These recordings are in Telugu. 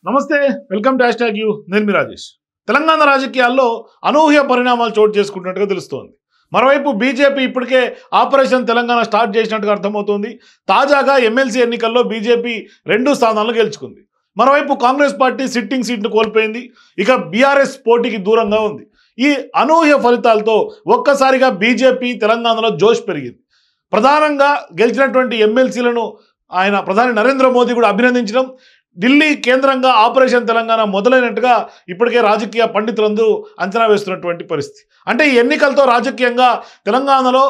నమస్తే, వెల్కమ్ టు #యూ. నేను మీ రాజేష్. తెలంగాణ రాజకీయాల్లో అనూహ్య పరిణామాలు చోటు చేసుకుంటున్నట్టుగా తెలుస్తోంది. మరోవైపు బీజేపీ ఇప్పటికే ఆపరేషన్ తెలంగాణ స్టార్ట్ చేసినట్టుగా అర్థమవుతోంది. తాజాగా ఎమ్మెల్సీ ఎన్నికల్లో బీజేపీ 2 స్థానాలను గెలుచుకుంది. మరోవైపు కాంగ్రెస్ పార్టీ సిట్టింగ్ సీట్ను కోల్పోయింది. ఇక బీఆర్ఎస్ పోటీకి దూరంగా ఉంది. ఈ అనూహ్య ఫలితాలతో ఒక్కసారిగా బీజేపీ తెలంగాణలో జోష్ పెరిగింది. ప్రధానంగా గెలిచినటువంటి ఎమ్మెల్సీలను ప్రధాని నరేంద్ర మోదీ కూడా అభినందించడం, ఢిల్లీ కేంద్రంగా ఆపరేషన్ తెలంగాణ మొదలైనట్టుగా ఇప్పటికే రాజకీయ పండితులందరూ అంచనా వేస్తున్నటువంటి పరిస్థితి. అంటే ఈ ఎన్నికలతో రాజకీయంగా తెలంగాణలో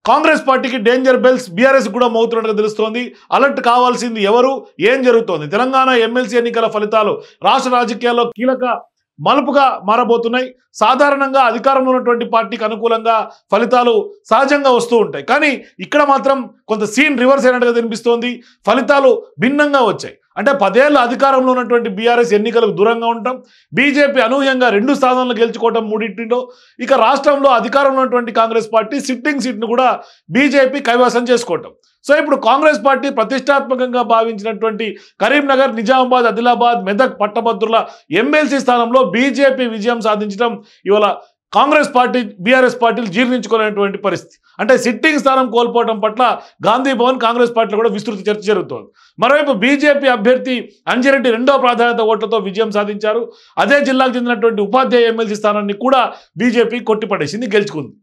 కాంగ్రెస్ పార్టీకి డేంజర్ బెల్స్ బీఆర్ఎస్ కూడా మోగుతున్నట్టుగా తెలుస్తోంది. అలర్ట్ కావాల్సింది ఎవరు, ఏం జరుగుతోంది? తెలంగాణ ఎమ్మెల్సీ ఎన్నికల ఫలితాలు రాష్ట్ర రాజకీయాల్లో కీలక మలుపుగా మారబోతున్నాయి. సాధారణంగా అధికారంలో ఉన్నటువంటి పార్టీకి అనుకూలంగా ఫలితాలు సహజంగా వస్తూ ఉంటాయి. కానీ ఇక్కడ మాత్రం కొంత సీన్ రివర్స్ అయినట్టుగా కనిపిస్తోంది. ఫలితాలు భిన్నంగా వచ్చాయి. అంటే 10 ఏళ్ళ అధికారంలో ఉన్నటువంటి బీఆర్ఎస్ ఎన్నికలకు దూరంగా ఉండటం, బీజేపీ అనూహ్యంగా 2 స్థానాలను గెలుచుకోవడం మూడింటిలో, ఇక రాష్ట్రంలో అధికారంలో ఉన్నటువంటి కాంగ్రెస్ పార్టీ సిట్టింగ్ సీట్ను కూడా బీజేపీ కైవసం చేసుకోవటం. సో ఇప్పుడు కాంగ్రెస్ పార్టీ ప్రతిష్టాత్మకంగా భావించినటువంటి కరీంనగర్, నిజామాబాద్, ఆదిలాబాద్, మెదక్ పట్టభద్రుల ఎమ్మెల్సీ స్థానంలో బీజేపీ విజయం సాధించడం ఇవాళ కాంగ్రెస్ పార్టీ, బీఆర్ఎస్ పార్టీలు జీర్ణించుకునేటువంటి పరిస్థితి. అంటే సిట్టింగ్ స్థానం కోల్పోవడం పట్ల గాంధీ భవన్, కాంగ్రెస్ పార్టీలో కూడా విస్తృత చర్చ జరుగుతోంది. మరోవైపు బీజేపీ అభ్యర్థి అంజిరెడ్డి 2వ ప్రాధాన్యత ఓట్లతో విజయం సాధించారు. అదే జిల్లాకు చెందినటువంటి ఉపాధ్యాయ ఎమ్మెల్సీ స్థానాన్ని కూడా బీజేపీ కొట్టిపడేసింది, గెలుచుకుంది.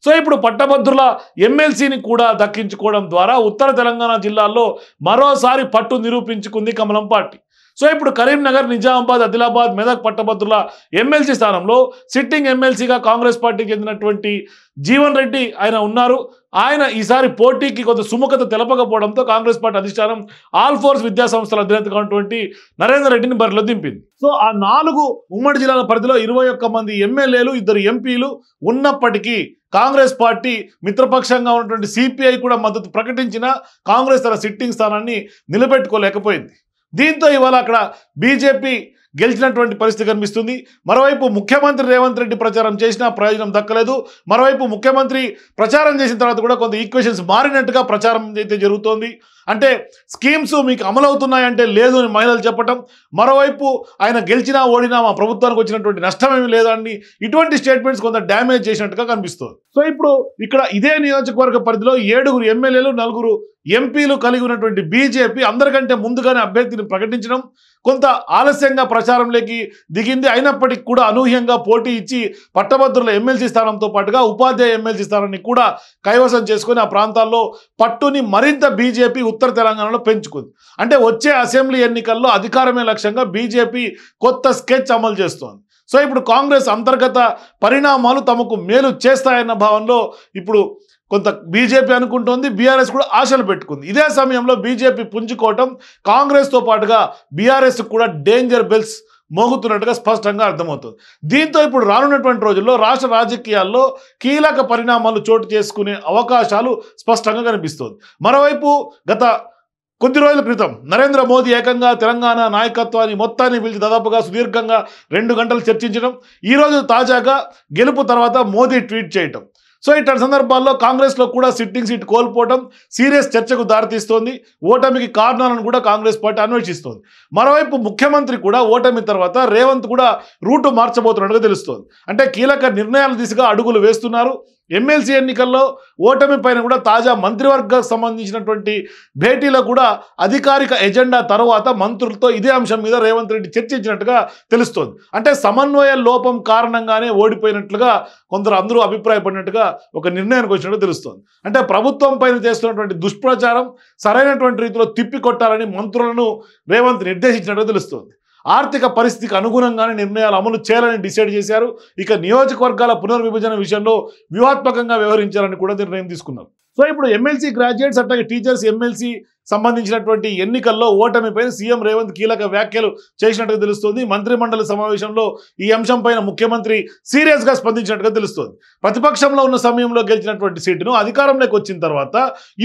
సో ఇప్పుడు పట్టభద్రుల ఎమ్మెల్సీని కూడా దక్కించుకోవడం ద్వారా ఉత్తర తెలంగాణ జిల్లాల్లో మరోసారి పట్టు నిరూపించుకుంది కమలం పార్టీ. సో ఇప్పుడు కరీంనగర్, నిజామాబాద్, ఆదిలాబాద్, మెదక్ పట్టభద్రుల ఎమ్మెల్సీ స్థానంలో సిట్టింగ్ ఎమ్మెల్సీగా కాంగ్రెస్ పార్టీకి చెందినటువంటి జీవన్ రెడ్డి ఆయన ఉన్నారు. ఆయన ఈసారి పోటీకి కొంత సుముఖత తెలపకపోవడంతో కాంగ్రెస్ పార్టీ అధిష్టానం ఆల్ ఫోర్స్ విద్యా సంస్థల అధినేతగా ఉన్నటువంటి నరేందర్ రెడ్డిని బరిలో దింపింది. సో ఆ 4 ఉమ్మడి జిల్లాల పరిధిలో 21 మంది ఎమ్మెల్యేలు, 2 ఎంపీలు ఉన్నప్పటికీ కాంగ్రెస్ పార్టీ మిత్రపక్షంగా ఉన్నటువంటి సిపిఐ కూడా మద్దతు ప్రకటించిన కాంగ్రెస్ తన సిట్టింగ్ స్థానాన్ని నిలబెట్టుకోలేకపోయింది. దీంతో ఇవాళ అక్కడ బీజేపీ గెలిచినటువంటి పరిస్థితి కనిపిస్తుంది. మరోవైపు ముఖ్యమంత్రి రేవంత్ రెడ్డి ప్రచారం చేసినా ప్రయోజనం దక్కలేదు. మరోవైపు ముఖ్యమంత్రి ప్రచారం చేసిన తర్వాత కూడా కొంత ఈక్వేషన్స్ మారినట్టుగా ప్రచారం అయితే జరుగుతోంది. అంటే స్కీమ్స్ మీకు అమలవుతున్నాయంటే లేదు అని మహిళలు చెప్పటం, మరోవైపు ఆయన గెలిచినా ఓడినా మా ప్రభుత్వానికి వచ్చినటువంటి నష్టమేమీ లేదని ఇటువంటి స్టేట్మెంట్స్ కొంత డ్యామేజ్ చేసినట్టుగా కనిపిస్తుంది. సో ఇప్పుడు ఇక్కడ ఇదే నియోజకవర్గ పరిధిలో 7 ఎమ్మెల్యేలు, 4 ఎంపీలు కలిగి ఉన్నటువంటి బీజేపీ అందరికంటే ముందుగానే అభ్యర్థిని ప్రకటించడం, కొంత ఆలస్యంగా ప్రచారంలోకి దిగింది. అయినప్పటికీ కూడా అనూహ్యంగా పోటీ ఇచ్చి పట్టభద్రుల ఎమ్మెల్సీ స్థానంతో పాటుగా ఉపాధ్యాయ ఎమ్మెల్సీ స్థానాన్ని కూడా కైవసం చేసుకుని ఆ ప్రాంతాల్లో పట్టుని మరింత బీజేపీ ఉత్తర తెలంగాణలో పెంచుకుంది. అంటే వచ్చే అసెంబ్లీ ఎన్నికల్లో అధికారమే లక్ష్యంగా బీజేపీ కొత్త స్కెచ్ అమలు చేస్తోంది. సో ఇప్పుడు కాంగ్రెస్ అంతర్గత పరిణామాలు తమకు మేలు చేస్తాయన్న భావనలో ఇప్పుడు కొంత బీజేపీ అనుకుంటోంది, బీఆర్ఎస్ కూడా ఆశలు పెట్టుకుంది. ఇదే సమయంలో బీజేపీ పుంజుకోవటం కాంగ్రెస్తో పాటుగా బీఆర్ఎస్ కూడా డేంజర్ బెల్స్ మోగుతున్నట్టుగా స్పష్టంగా అర్థమవుతుంది. దీంతో ఇప్పుడు రానున్నటువంటి రోజుల్లో రాష్ట్ర రాజకీయాల్లో కీలక పరిణామాలు చోటు చేసుకునే అవకాశాలు స్పష్టంగా కనిపిస్తుంది. మరోవైపు గత కొద్ది రోజుల క్రితం నరేంద్ర మోదీ ఏకంగా తెలంగాణ నాయకత్వాన్ని మొత్తాన్ని పిలిచి దాదాపుగా సుదీర్ఘంగా 2 గంటలు చర్చించడం, ఈరోజు తాజాగా గెలుపు తర్వాత మోదీ ట్వీట్ చేయటం. సో ఇట్లాంటి సందర్భాల్లో కాంగ్రెస్లో కూడా సిట్టింగ్ సీట్ కోల్పోవడం సీరియస్ చర్చకు దారితీస్తోంది. ఓటమికి కారణాలను కూడా కాంగ్రెస్ పార్టీ అన్వేషిస్తోంది. మరోవైపు ముఖ్యమంత్రి కూడా ఓటమి తర్వాత రేవంత్ కూడా రూటు మార్చబోతున్నట్టుగా తెలుస్తోంది. అంటే కీలక నిర్ణయాల దిశగా అడుగులు వేస్తున్నారు. ఎమ్మెల్సీ ఎన్నికల్లో ఓటమి పైన కూడా తాజా మంత్రివర్గానికి సంబంధించినటువంటి భేటీలో కూడా అధికారిక ఎజెండా తర్వాత మంత్రులతో ఇదే అంశం మీద రేవంత్ రెడ్డి చర్చించినట్టుగా తెలుస్తోంది. అంటే సమన్వయ లోపం కారణంగానే ఓడిపోయినట్లుగా కొందరు అందరూ అభిప్రాయపడినట్టుగా ఒక నిర్ణయానికి వచ్చినట్టు తెలుస్తోంది. అంటే ప్రభుత్వం పైన చేస్తున్నటువంటి దుష్ప్రచారం సరైనటువంటి రీతిలో తిప్పికొట్టాలని మంత్రులను రేవంత్ నిర్దేశించినట్టుగా తెలుస్తోంది. ఆర్థిక పరిస్థితికి అనుగుణంగానే నిర్ణయాలు అమలు చేయాలని డిసైడ్ చేశారు. ఇక నియోజకవర్గాల పునర్విభజన విషయంలో వ్యూహాత్మకంగా వ్యవహరించాలని కూడా నిర్ణయం తీసుకున్నారు. సో ఇప్పుడు ఎమ్మెల్సీ గ్రాడ్యుయేట్స్ అట్లాగే టీచర్స్ ఎమ్మెల్సీ సంబంధించినటువంటి ఎన్నికల్లో ఓటమిపై సీఎం రేవంత్ కీలక వ్యాఖ్యలు చేసినట్టుగా తెలుస్తోంది. మంత్రిమండలి సమావేశంలో ఈ అంశంపైన ముఖ్యమంత్రి సీరియస్గా స్పందించినట్టుగా తెలుస్తోంది. ప్రతిపక్షంలో ఉన్న సమయంలో గెలిచినటువంటి సీటును అధికారంలోకి వచ్చిన తర్వాత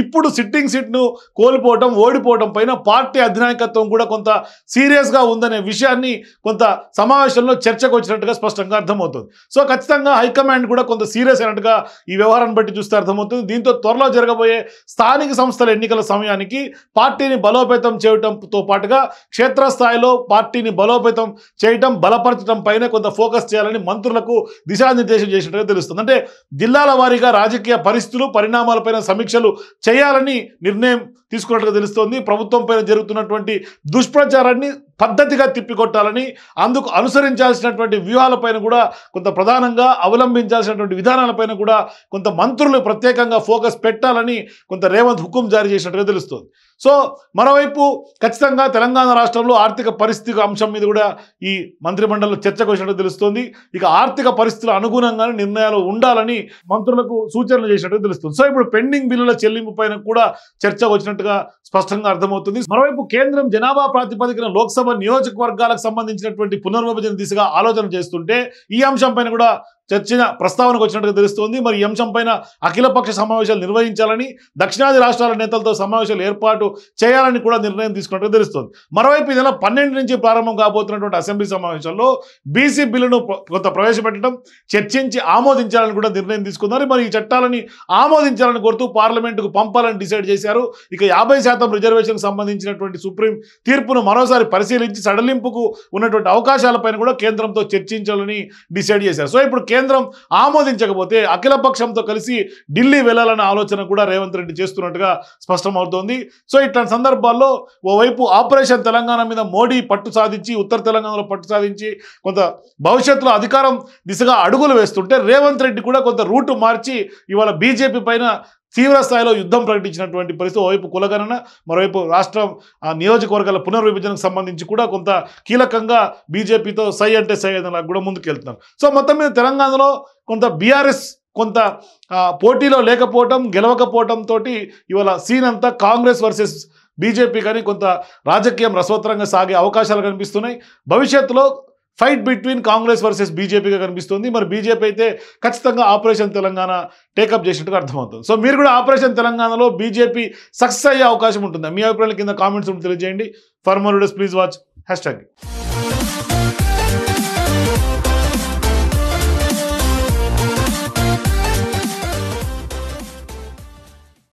ఇప్పుడు సిట్టింగ్ సీట్ను కోల్పోవడం, ఓడిపోవడం పైన పార్టీ అధినాయకత్వం కూడా కొంత సీరియస్గా ఉందనే విషయాన్ని కొంత సమావేశంలో చర్చకు వచ్చినట్టుగా స్పష్టంగా అర్థమవుతుంది. సో ఖచ్చితంగా హైకమాండ్ కూడా కొంత సీరియస్ అయినట్టుగా ఈ వ్యవహారాన్ని బట్టి చూస్తే అర్థమవుతుంది. దీంతో త్వరలో జరగబోయే స్థానిక సంస్థల ఎన్నికల సమయానికి పార్టీని బలోపేతం చేయడంతో పాటుగా క్షేత్రస్థాయిలో పార్టీని బలోపేతం చేయటం బలపరచడం పైన కొంత ఫోకస్ చేయాలని మంత్రులకు దిశానిర్దేశం చేసినట్టుగా తెలుస్తుంది. అంటే జిల్లాల వారీగా రాజకీయ పరిస్థితులు పరిణామాలపైన సమీక్షలు చేయాలని నిర్ణయం తీసుకున్నట్టుగా తెలుస్తోంది. ప్రభుత్వం పైన జరుగుతున్నటువంటి దుష్ప్రచారాన్ని పద్ధతిగా తిప్పికొట్టాలని, అందుకు అనుసరించాల్సినటువంటి వ్యూహాలపైన కూడా కొంత ప్రధానంగా అవలంబించాల్సినటువంటి విధానాలపైన కూడా కొంత మంత్రులు ప్రత్యేకంగా ఫోకస్ పెట్టాలని కొంత రేవంత్ హుకుం జారీ చేసినట్టుగా తెలుస్తుంది. సో మరోవైపు ఖచ్చితంగా తెలంగాణ రాష్ట్రంలో ఆర్థిక పరిస్థితి అంశం మీద కూడా ఈ మంత్రిమండలిలో చర్చకు వచ్చినట్టు తెలుస్తుంది. ఇక ఆర్థిక పరిస్థితుల అనుగుణంగానే నిర్ణయాలు ఉండాలని మంత్రులకు సూచనలు చేసినట్టు తెలుస్తుంది. సో ఇప్పుడు పెండింగ్ బిల్లుల చెల్లింపు పైన కూడా చర్చ వచ్చినట్టుగా స్పష్టంగా అర్థమవుతుంది. మరోవైపు కేంద్రం జనాభా ప్రాతిపదికన లోక్సభ నియోజకవర్గాలకు సంబంధించినటువంటి పునర్విభజన దిశగా ఆలోచన చేస్తుంటే ఈ అంశం పైన కూడా చర్చ ప్రస్తావనకు వచ్చినట్టుగా తెలుస్తోంది. మరి ఈ అంశం పైన అఖిలపక్ష సమావేశాలు నిర్వహించాలని, దక్షిణాది రాష్ట్రాల నేతలతో సమావేశాలు ఏర్పాటు చేయాలని కూడా నిర్ణయం తీసుకున్నట్టుగా తెలుస్తోంది. మరోవైపు ఈ నెల 12 నుంచి ప్రారంభం కాబోతున్నటువంటి అసెంబ్లీ సమావేశాల్లో బీసీ బిల్లును కొంత ప్రవేశపెట్టడం, చర్చించి ఆమోదించాలని కూడా నిర్ణయం తీసుకున్నారు. మరి ఈ చట్టాలని ఆమోదించాలని కోరుతూ పార్లమెంటుకు పంపాలని డిసైడ్ చేశారు. ఇక 50% రిజర్వేషన్కు సంబంధించినటువంటి సుప్రీం తీర్పును మరోసారి పరిశీలించి సడలింపుకు ఉన్నటువంటి అవకాశాలపైన కూడా కేంద్రంతో చర్చించాలని డిసైడ్ చేశారు. సో ఇప్పుడు కేంద్రం ఆమోదించకపోతే అఖిలపక్షంతో కలిసి ఢిల్లీ వెళ్లాలన్న ఆలోచన కూడా రేవంత్ రెడ్డి చేస్తున్నట్టుగా స్పష్టమవుతోంది. సో ఇట్లాంటి సందర్భాల్లో ఓవైపు ఆపరేషన్ తెలంగాణ మీద మోడీ పట్టు సాధించి, ఉత్తర తెలంగాణలో పట్టు సాధించి కొంత భవిష్యత్తులో అధికారం దిశగా అడుగులు వేస్తుంటే, రేవంత్ రెడ్డి కూడా కొంత రూటు మార్చి ఇవాళ బీజేపీ పైన తీవ్ర స్థాయిలో యుద్ధం ప్రకటించినటువంటి పరిస్థితి. ఓవైపు కులగణన, మరోవైపు రాష్ట్రం నియోజకవర్గాల పునర్విభజనకు సంబంధించి కూడా కొంత కీలకంగా బీజేపీతో సై అంటే సై అనేలా కూడా ముందుకెళ్తున్నారు. సో మొత్తం మీద తెలంగాణలో కొంత బీఆర్ఎస్ కొంత పోటీలో లేకపోవటం, గెలవకపోవటం తోటి ఇవాళ సీన్ అంతా కాంగ్రెస్ వర్సెస్ బీజేపీ కానీ కొంత రాజకీయం రసవత్తరంగా సాగే అవకాశాలు కనిపిస్తున్నాయి. భవిష్యత్తులో ఫైట్ బిట్వీన్ కాంగ్రెస్ వర్సెస్ బీజేపీగా కనిపిస్తుంది. మరి బీజేపీ అయితే ఖచ్చితంగా ఆపరేషన్ తెలంగాణ టేకప్ చేసినట్టుగా అర్థమవుతుంది. సో మీరు కూడా ఆపరేషన్ తెలంగాణలో బీజేపీ సక్సెస్ అయ్యే అవకాశం ఉంటుందా? మీ అభిప్రాయాల కింద కామెంట్స్ తెలియజేయండి. For more videos please watch #.